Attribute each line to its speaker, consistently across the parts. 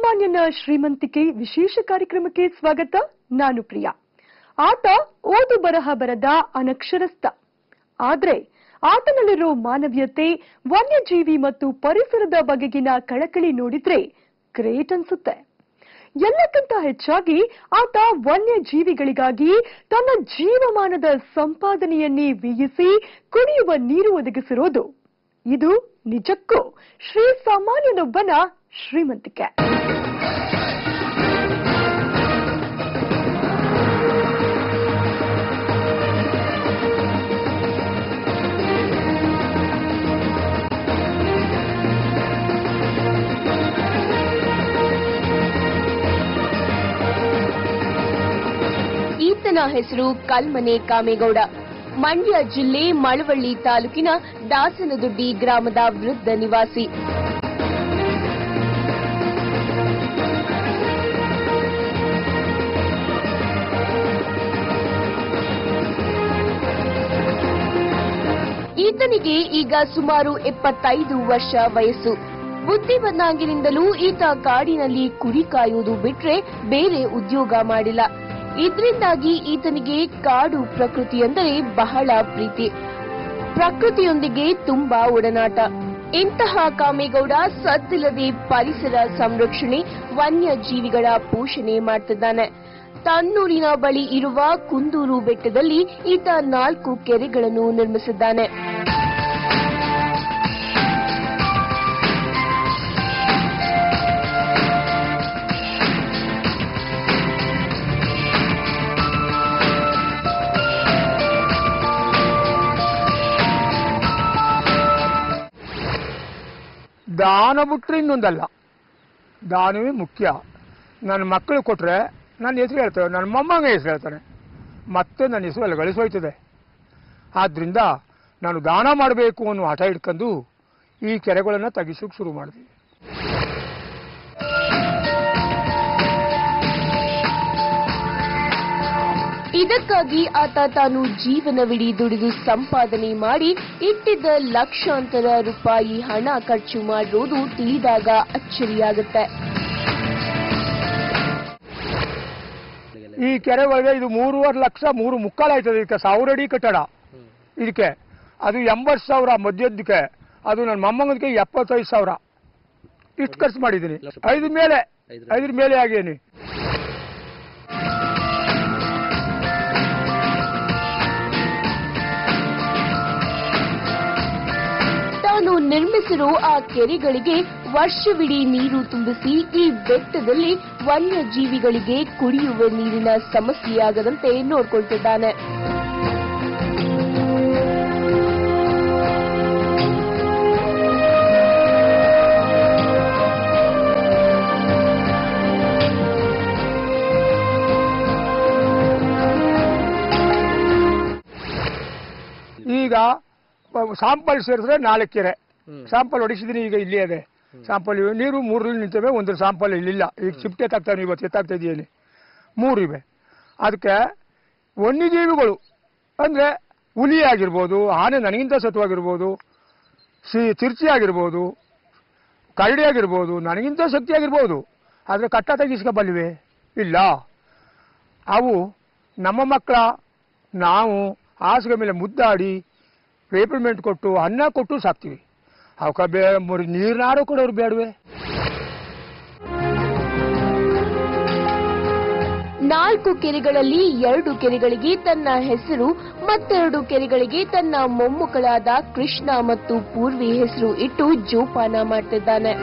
Speaker 1: ಸಾಮಾನ್ಯನ ಶ್ರೀಮಂತಿಕೆ ವಿಶೇಷ ಕಾರ್ಯಕ್ರಮಕ್ಕೆ ಸ್ವಾಗತ. ನಾನು ಪ್ರಿಯಾ. ಆತ ಓದು ಬರಹ ಬರದ ಅನಕ್ಷರಸ್ಥ. ಆದ್ರೆ ಆತನಲ್ಲಿರೋ ಮಾನವೀಯತೆ, ವನ್ಯಜೀವಿ ಮತ್ತು ಪರಿಸರದ ಬಗೆಗಿನ ಕಳಕಳಿ ನೋಡಿದ್ರೆ ಗ್ರೇಟ್ ಅನ್ಸುತ್ತೆ. ಎಲ್ಲಕ್ಕಿಂತ ಹೆಚ್ಚಾಗಿ ಆತ ವನ್ಯಜೀವಿಗಳಿಗಾಗಿ ತನ್ನ ಜೀವಮಾನದ ಸಂಪಾದನೆಯನ್ನೇ ವ್ಯಯಿಸಿ ಕುಡಿಯುವ ನೀರು ಒದಗಿಸಿರೋದು. ಇದು ನಿಜಕ್ಕೂ ಶ್ರೀ ಸಾಮಾನ್ಯನೊಬ್ಬನ ಶ್ರೀಮಂತಿಕೆ.
Speaker 2: ಈತನ ಹೆಸರು ಕಲ್ಮನೆ ಕಾಮೇಗೌಡ. ಮಂಡ್ಯ ಜಿಲ್ಲೆ ಮಳವಳ್ಳಿ ತಾಲೂಕಿನ ದಾಸನದೊಡ್ಡಿ ಗ್ರಾಮದ ವೃದ್ಧ ನಿವಾಸಿ. ಈತನಿಗೆ ಈಗ ಸುಮಾರು 75 ವರ್ಷ ವಯಸ್ಸು. ಬುದ್ಧಿ ಬಂದಾಗಿನಿಂದಲೂ ಈತ ಕಾಡಿನಲ್ಲಿ ಕುರಿ ಕಾಯುವುದು ಬಿಟ್ರೆ ಬೇರೆ ಉದ್ಯೋಗ ಮಾಡಿಲ್ಲ. ಇದರಿಂದಾಗಿ ಈತನಿಗೆ ಕಾಡು ಪ್ರಕೃತಿ ಎಂದರೆ ಬಹಳ ಪ್ರೀತಿ. ಪ್ರಕೃತಿಯೊಂದಿಗೆ ತುಂಬಾ ಒಡನಾಟ. ಇಂತಹ ಕಾಮೇಗೌಡ ಸದ್ದಿಲ್ಲದೆ ಪರಿಸರ ಸಂರಕ್ಷಣೆ, ವನ್ಯಜೀವಿಗಳ ಪೋಷಣೆ ಮಾಡ್ತಿದ್ದಾನೆ. ತನ್ನೂರಿನ ಬಳಿ ಇರುವ ಕುಂದೂರು ಬೆಟ್ಟದಲ್ಲಿ ಈತ 4 ಕೆರೆಗಳನ್ನು ನಿರ್ಮಿಸಿದ್ದಾನೆ.
Speaker 3: ದಾನ ಬಿಟ್ರೆ ಇನ್ನೊಂದಲ್ಲ, ದಾನವೇ ಮುಖ್ಯ. ನನ್ನ ಮಕ್ಕಳು ಕೊಟ್ರೆ ನನ್ನ ಹೆಸರು ಹೇಳ್ತೇವೆ, ನನ್ನ ಮೊಮ್ಮಗ ಹೆಸರು ಹೇಳ್ತಾನೆ, ಮತ್ತೆ ನನ್ನ ಹೆಸರು ಅಲ್ಲಿ ಗಳಿಸೋಯ್ತದೆ. ಆದ್ರಿಂದ ನಾನು ದಾನ ಮಾಡಬೇಕು ಅನ್ನೋ ಹಠ ಇಟ್ಕೊಂಡು ಈ ಕೆರೆಗಳನ್ನು ತೆಗಿಸೋಕೆ ಶುರು ಮಾಡಿದ್ವಿ.
Speaker 2: ಇದಕ್ಕಾಗಿ ಆತ ತಾನು ಜೀವನವಿಡೀ ದುಡಿದು ಸಂಪಾದನೆ ಮಾಡಿ ಇಟ್ಟಿದ್ದ ಲಕ್ಷಾಂತರ ರೂಪಾಯಿ ಹಣ ಖರ್ಚು ಮಾಡಿರೋದು ತಿಳಿದಾಗ ಅಚ್ಚರಿಯಾಗುತ್ತೆ.
Speaker 3: ಈ ಕೆರೆ ಒಳಗೆ ಇದು 3.5 ಲಕ್ಷ 3.25 ಆಯ್ತದೆ. ಇದಕ್ಕೆ 1000 ಅಡಿ ಕಟ್ಟಡ. ಇದಕ್ಕೆ ಅದು 80,000 ಮಧ್ಯದಕ್ಕೆ, ಅದು ನನ್ನ ಮೊಮ್ಮಗನಿಗೆ 75,000 ಇಷ್ಟು ಖರ್ಚು ಮಾಡಿದ್ದೀನಿ. 5 ಮೇಲೆ ಆಗೇನಿ.
Speaker 2: ತಾನು ನಿರ್ಮಿಸಿರೋ ಆ ಕೆರೆಗಳಿಗೆ ವರ್ಷವಿಡೀ ನೀರು ತುಂಬಿಸಿ ಈ ಬೆಟ್ಟದಲ್ಲಿ ವನ್ಯಜೀವಿಗಳಿಗೆ ಕುಡಿಯುವ ನೀರಿನ ಸಮಸ್ಯೆಯಾಗದಂತೆ ನೋಡಿಕೊಳ್ತಿದ್ದಾನೆ.
Speaker 3: ಈಗ ಸಾಂಪಲ್ ಸೇರಿದ್ರೆ 4 ಕೆರೆ ಸಾಂಪಲ್ ಹೊಡಿಸಿದೀನಿ. ಈಗ ಇಲ್ಲಿ ಅದೇ ಸಾಂಪಲ್ ನೀರು 3 ನಿಂತವೆ, 1 ಸಾಂಪಲ್ ಇಲ್ಲಿಲ್ಲ. ಈಗ ಶಿಫ್ಟ್ ಎತ್ತಾಗ್ತಾವೆ, ಇವತ್ತು ಎತ್ತಾಗ್ತಾ ಇದೆಯಲ್ಲಿ 3 ಇವೆ. ಅದಕ್ಕೆ ವನ್ಯಜೀವಿಗಳು ಅಂದ್ರೆ ಹುಲಿ ಆಗಿರ್ಬೋದು, ಆನೆ ನನಗಿಂತ ಸತ್ವಾಗಿರ್ಬೋದು, ತಿರ್ಚಿ ಆಗಿರ್ಬೋದು, ಕರಡಿ ಆಗಿರ್ಬೋದು, ನನಗಿಂತ ಶಕ್ತಿ ಆಗಿರ್ಬೋದು, ಆದರೆ ಕಟ್ಟ ತೆಗಿಸ್ಕೊಬಲ್ಲಿವೆ ಇಲ್ಲ. ಅವು ನಮ್ಮ ಮಕ್ಕಳ ನಾವು ಹಾಸಿಗೆ ಮೇಲೆ ಮುದ್ದಾಡಿ ಪೇಪರ್ಮೆಂಟ್ ಕೊಟ್ಟು ಅನ್ನ ಕೊಟ್ಟು ಸಾಕ್ತೀವಿ. ಅವಕ್ಕೆ ನೀರ್ನಾರು ಕೊಡೋರು ಬೇಡವೆ.
Speaker 2: 4 ಕೆರೆಗಳಲ್ಲಿ 2 ಕೆರೆಗಳಿಗೆ ತನ್ನ ಹೆಸರು, ಮತ್ತೆರಡು ಕೆರೆಗಳಿಗೆ ತನ್ನ ಮೊಮ್ಮಕ್ಕಳಾದ ಕೃಷ್ಣ ಮತ್ತು ಪೂರ್ವಿ ಹೆಸರು ಇಟ್ಟು ಜೋಪಾನ ಮಾಡ್ತಿದ್ದಾನೆ.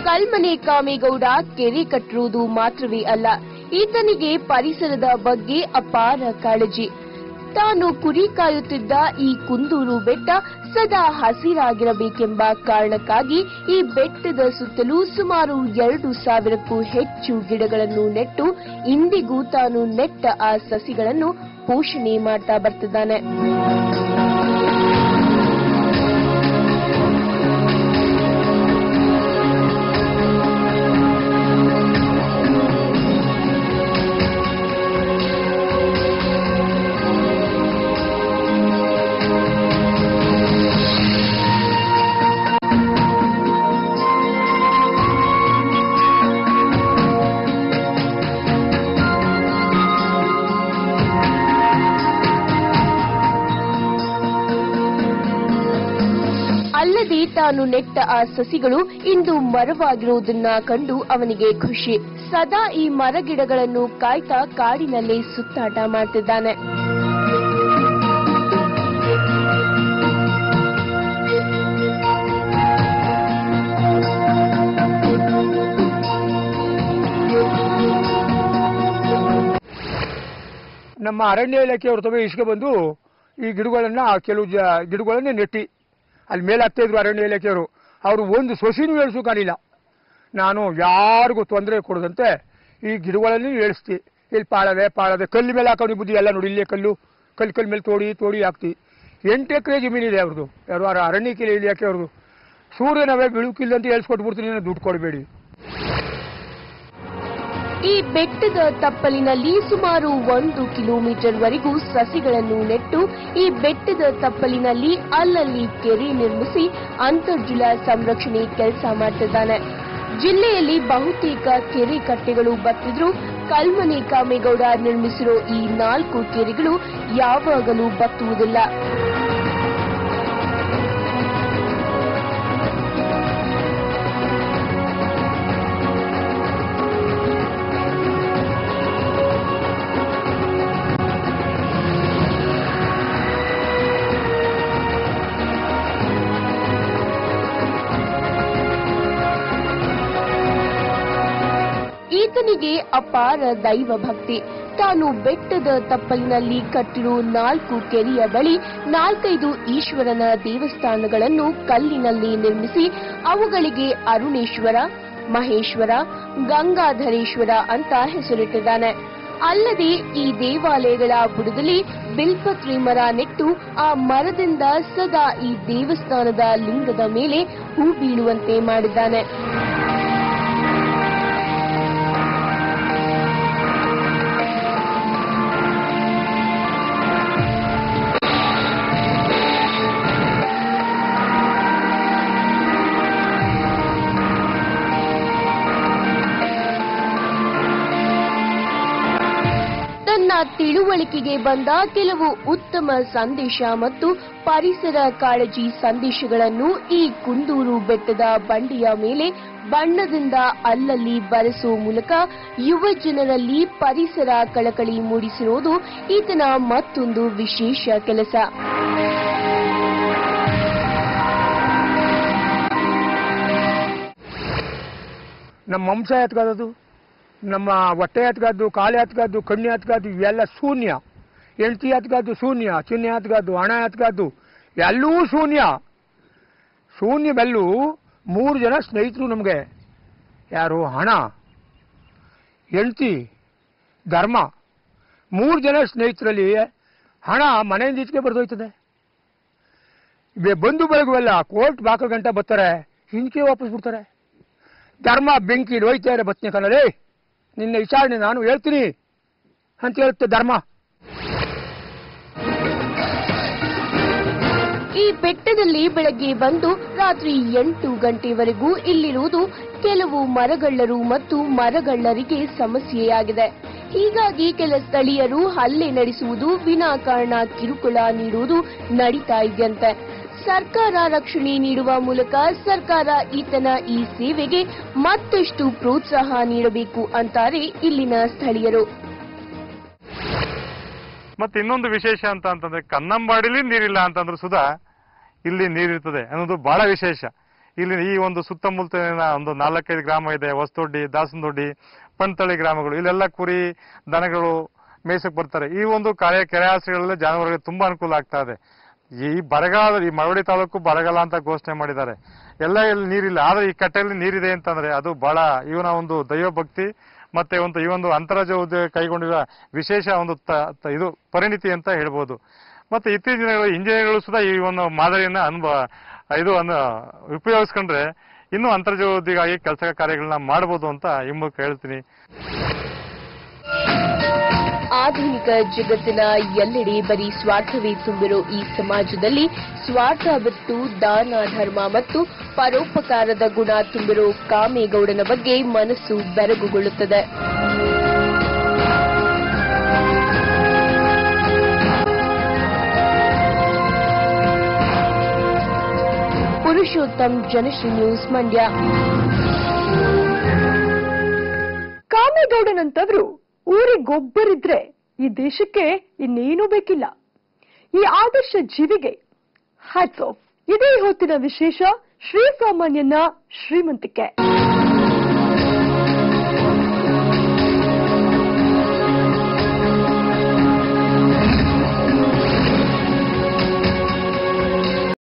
Speaker 2: ಕಲ್ಮನೆ ಕಾಮೇಗೌಡ ಕೆರೆ ಕಟ್ಟಿರುವುದು ಮಾತ್ರವೇ ಅಲ್ಲ, ಈತನಿಗೆ ಪರಿಸರದ ಬಗ್ಗೆ ಅಪಾರ ಕಾಳಜಿ. ತಾನು ಕುರಿ ಕಾಯುತ್ತಿದ್ದ ಈ ಕುಂದೂರು ಬೆಟ್ಟ ಸದಾ ಹಸಿರಾಗಿರಬೇಕೆಂಬ ಕಾರಣಕ್ಕಾಗಿ ಈ ಬೆಟ್ಟದ ಸುತ್ತಲೂ ಸುಮಾರು 2,000ಕ್ಕೂ ಹೆಚ್ಚು ಗಿಡಗಳನ್ನು ನೆಟ್ಟು ಇಂದಿಗೂ ತಾನು ನೆಟ್ಟ ಆ ಸಸಿಗಳನ್ನು ಪೋಷಣೆ ಮಾಡ್ತಾ ಬರ್ತಿದ್ದಾನೆ. ಅಲ್ಲದೆ ತಾನು ನೆಟ್ಟ ಆ ಸಸಿಗಳು ಇಂದು ಮರವಾಗಿರುವುದನ್ನ ಕಂಡು ಅವನಿಗೆ ಖುಷಿ. ಸದಾ ಈ ಮರಗಿಡಗಳನ್ನು ಕಾಯ್ತಾ ಕಾಡಿನಲ್ಲೇ ಸುತ್ತಾಟ ಮಾಡ್ತಿದ್ದಾನೆ.
Speaker 3: ನಮ್ಮ ಅರಣ್ಯ ಇಲಾಖೆಯವರು ತಗೋ ಇಸ್ಕೊ ಬಂದು ಈ ಗಿಡಗಳನ್ನ ಕೆಲವು ಗಿಡಗಳನ್ನೇ ನೆಟ್ಟಿ ಅಲ್ಲಿ ಮೇಲಾಗ್ತಾ ಇದ್ರು ಅರಣ್ಯ ಇಲಾಖೆಯವರು. ಅವರು ಒಂದು ಸೊಸಿನೂ ಏಳ್ಸು ಕಾಣಿಲ್ಲ. ನಾನು ಯಾರಿಗೂ ತೊಂದರೆ ಕೊಡದಂತೆ ಈ ಗಿಡಗಳನ್ನೇ ಏಳಿಸ್ತಿ. ಇಲ್ಲಿ ಪಾಳದೆ ಕಲ್ಲು ಮೇಲೆ ಹಾಕೊಂಡು ಬುದ್ಧಿ ಎಲ್ಲ ನೋಡಿ, ಇಲ್ಲೇ ಕಲ್ಲು ಮೇಲೆ ತೋಡಿ ಹಾಕ್ತಿ. 8 ಎಕರೆ ಜಮೀನಿದೆ ಅವ್ರದ್ದು, ಯಾರು ಅರಣ್ಯ ಇಲಾಖೆಯವ್ರದ್ದು. ಸೂರ್ಯನವೇ ಬಿಳುಕಿಲ್ಲಂತ ಹೇಳ್ಸ್ಕೊಟ್ಬಿಡ್ತೀನಿ, ದುಡ್ಡು ಕೊಡಬೇಡಿ.
Speaker 2: ಈ ಬೆಟ್ಟದ ತಪ್ಪಲಿನಲ್ಲಿ ಸುಮಾರು 1 ಕಿಲೋಮೀಟರ್ ವರೆಗೂ ಸಸಿಗಳನ್ನು ನೆಟ್ಟು ಈ ಬೆಟ್ಟದ ತಪ್ಪಲಿನಲ್ಲಿ ಅಲ್ಲಲ್ಲಿ ಕೆರೆ ನಿರ್ಮಿಸಿ ಅಂತರ್ಜಲ ಸಂರಕ್ಷಣೆ ಕೆಲಸ ಮಾಡ್ತಿದ್ದಾನೆ. ಜಿಲ್ಲೆಯಲ್ಲಿ ಬಹುತೇಕ ಕೆರೆ ಕಟ್ಟೆಗಳು ಬತ್ತಿದ್ರೂ ಕಲ್ಮನೆ ಕಾಮೇಗೌಡ ನಿರ್ಮಿಸಿರೋ ಈ 4 ಕೆರೆಗಳು ಯಾವಾಗಲೂ ಬತ್ತುವುದಿಲ್ಲ. ಈತನಿಗೆ ಅಪಾರ ದೈವ ಭಕ್ತಿ. ತಾನು ಬೆಟ್ಟದ ತಪ್ಪಲಿನಲ್ಲಿ ಕಟ್ಟಿರೋ 4 ಕೆರೆಯ ಬಳಿ 4-5 ಈಶ್ವರನ ದೇವಸ್ಥಾನಗಳನ್ನು ಕಲ್ಲಿನಲ್ಲಿ ನಿರ್ಮಿಸಿ ಅವುಗಳಿಗೆ ಅರುಣೇಶ್ವರ, ಮಹೇಶ್ವರ, ಗಂಗಾಧರೇಶ್ವರ ಅಂತ ಹೆಸರಿಟ್ಟಿದ್ದಾನೆ. ಅಲ್ಲದೆ ಈ ದೇವಾಲಯಗಳ ಬುಡದಲ್ಲಿ ಬಿಲ್ಪತ್ರೆ ಮರ ನೆಟ್ಟು ಆ ಮರದಿಂದ ಸದಾ ಈ ದೇವಸ್ಥಾನದ ಲಿಂಗದ ಮೇಲೆ ಹೂ ಬೀಳುವಂತೆ ಮಾಡಿದ್ದಾನೆ. ತಿಳುವಳಿಕೆಗೆ ಬಂದ ಕೆಲವು ಉತ್ತಮ ಸಂದೇಶ ಮತ್ತು ಪರಿಸರ ಕಾಳಜಿ ಸಂದೇಶಗಳನ್ನು ಈ ಕುಂದೂರು ಬೆಟ್ಟದ ಬಂಡೆಯ ಮೇಲೆ ಬಣ್ಣದಿಂದ ಅಲ್ಲಲ್ಲಿ ಬರೆಸುವ ಮೂಲಕ ಯುವ ಜನರಲ್ಲಿ ಪರಿಸರ ಕಳಕಳಿ ಮೂಡಿಸಿರುವುದು ಈತನ ಮತ್ತೊಂದು ವಿಶೇಷ ಕೆಲಸ.
Speaker 3: ನಮ್ಮ ಅಂಶ ಎತ್ಕಾದದು, ನಮ್ಮ ಹೊಟ್ಟೆ ಎತ್ಕಾದ್ದು, ಕಾಲು ಎತ್ಕಾದ್ದು, ಕಣ್ಣು ಎತ್ಕಾದ್ದು, ಇವೆಲ್ಲ ಶೂನ್ಯ. ಹೆಂಡತಿ ಎತ್ಕಾದ್ದು ಶೂನ್ಯ, ಚಿಹ್ನೆ ಎತ್ಕಾದ್ದು, ಹಣ ಎತ್ಕಾದ್ದು ಎಲ್ಲವೂ ಶೂನ್ಯ ಬೆಲ್ಲು. 3 ಜನ ಸ್ನೇಹಿತರು ನಮಗೆ. ಯಾರು? ಹಣ, ಹೆಂಡತಿ, ಧರ್ಮ. 3 ಜನ ಸ್ನೇಹಿತರಲ್ಲಿ ಹಣ ಮನೆಯಿಂದ ಈಚೆಗೆ ಬರ್ದೋಯ್ತದೆ. ಬಂಧು ಬಳಗವೆಲ್ಲ ಕೋರ್ಟ್ ಬಾಕಲ್ ಗಂಟೆ ಬರ್ತಾರೆ, ಹಿಂದಕ್ಕೆ ವಾಪಸ್ ಬಿಡ್ತಾರೆ. ಧರ್ಮ ಬೆಂಕಿ ಹೋಯ್ತಾರೆ ಬತ್ನೆ ಕನ್ನಡೇ, ನಿನ್ನ ವಿಚಾರಣೆ ನಾನು ಹೇಳ್ತೀನಿ ಅಂತ ಹೇಳುತ್ತೆ ಧರ್ಮ.
Speaker 2: ಈ ಬೆಟ್ಟದಲ್ಲಿ ಬೆಳಗ್ಗೆ ಬಂದು ರಾತ್ರಿ 8 ಗಂಟೆವರೆಗೂ ಇಲ್ಲಿರುವುದು ಕೆಲವು ಮರಗಳ್ಳರು ಮತ್ತು ಮರಗಳ್ಳರಿಗೆ ಸಮಸ್ಯೆಯಾಗಿದೆ. ಹೀಗಾಗಿ ಕೆಲ ಸ್ಥಳೀಯರು ಹಲ್ಲೆ ನಡೆಸುವುದು, ವಿನಾಕಾರಣ ಕಿರುಕುಳ ನೀಡುವುದು ನಡೀತಾ ಇದೆಯಂತೆ. ಸರ್ಕಾರ ರಕ್ಷಣೆ ನೀಡುವ ಮೂಲಕ ಸರ್ಕಾರ ಈತನ ಈ ಸೇವೆಗೆ ಮತ್ತಷ್ಟು ಪ್ರೋತ್ಸಾಹ ನೀಡಬೇಕು ಅಂತಾರೆ ಇಲ್ಲಿನ ಸ್ಥಳೀಯರು.
Speaker 4: ಮತ್ತೆ ಇನ್ನೊಂದು ವಿಶೇಷ ಅಂತಂದ್ರೆ ಕನ್ನಂಬಾಡಿಲಿ ನೀರಿಲ್ಲ ಅಂತಂದ್ರೆ ಸುಧಾ ಇಲ್ಲಿ ನೀರಿರ್ತದೆ ಅನ್ನೋದು ಬಹಳ ವಿಶೇಷ. ಇಲ್ಲಿ ಈ ಒಂದು ಸುತ್ತಮುತ್ತಲಿನ ಒಂದು 4-5 ಗ್ರಾಮ ಇದೆ, ಹೊಸದೊಡ್ಡಿ, ದಾಸನದೊಡ್ಡಿ, ಪಣ್ತಳಿ ಗ್ರಾಮಗಳು. ಇಲ್ಲೆಲ್ಲ ಕುರಿ ದನಗಳು ಮೇಸಕ್ ಬರ್ತಾರೆ. ಈ ಒಂದು ಕೆರೆ ಆಶ್ರಯಗಳಲ್ಲಿ ಜಾನುವಾರುಗಳಿಗೆ ತುಂಬಾ ಅನುಕೂಲ ಆಗ್ತಾ ಇದೆ. ಈ ಬರಗಾಲ, ಈ ಮಳವಳ್ಳಿ ತಾಲೂಕು ಬರಗಾಲ ಅಂತ ಘೋಷಣೆ ಮಾಡಿದ್ದಾರೆ. ಎಲ್ಲ ಇಲ್ಲಿ ನೀರಿಲ್ಲ, ಆದ್ರೆ ಈ ಕಟ್ಟೆಯಲ್ಲಿ ನೀರಿದೆ ಅಂತಂದ್ರೆ ಅದು ಬಹಳ ಇವನ ಒಂದು ದೈವ ಭಕ್ತಿ ಮತ್ತೆ ಈ ಒಂದು ಅಂತರ್ಜಾಲ ಉದ್ಯೋಗ ಕೈಗೊಂಡಿರುವ ವಿಶೇಷ ಒಂದು ಇದು ಪರಿಣಿತಿ ಅಂತ ಹೇಳ್ಬೋದು. ಮತ್ತೆ ಇತ್ತೀಚಿನ ಇಂಜಿನಿಯರ್ಗಳು ಸುಧಾ ಈ ಒಂದು ಮಾದರಿಯನ್ನ ಉಪಯೋಗಿಸ್ಕೊಂಡ್ರೆ ಇನ್ನೂ ಅಂತರ್ಜಾಲೋದ್ಯೋಗಾಗಿ ಕೆಲಸ ಕಾರ್ಯಗಳನ್ನ ಮಾಡಬಹುದು ಅಂತ ಈ ಮೂಲಕ ಹೇಳ್ತೀನಿ.
Speaker 2: ಆಧುನಿಕ ಜಗತ್ತಿನ ಎಲ್ಲೆಡೆ ಬರೀ ಸ್ವಾರ್ಥವೇ ತುಂಬಿರೋ ಈ ಸಮಾಜದಲ್ಲಿ ಸ್ವಾರ್ಥ ಬಿಟ್ಟು ದಾನ, ಧರ್ಮ ಮತ್ತು ಪರೋಪಕಾರದ ಗುಣ ತುಂಬಿರೋ ಕಾಮೇಗೌಡನ ಬಗ್ಗೆ ಮನಸ್ಸು ಬೆರಗುಗೊಳ್ಳುತ್ತದೆ. ಪುರುಷೋತ್ತಮ್, ಜನಶ್ರೀ ನ್ಯೂಸ್, ಮಂಡ್ಯ.
Speaker 1: ಕಾಮೇಗೌಡನಂತವರು ಊರಿಗೊಬ್ಬರಿದ್ರೆ ಈ ದೇಶಕ್ಕೆ ಇನ್ನೇನೂ ಬೇಕಿಲ್ಲ. ಈ ಆದರ್ಶ ಜೀವಿಗೆ ಹ್ಯಾಟ್ಸ್ ಆಫ್. ಇದೇ ಹೊತ್ತಿನ ವಿಶೇಷ ಶ್ರೀಸಾಮಾನ್ಯನ ಶ್ರೀಮಂತಿಕೆ.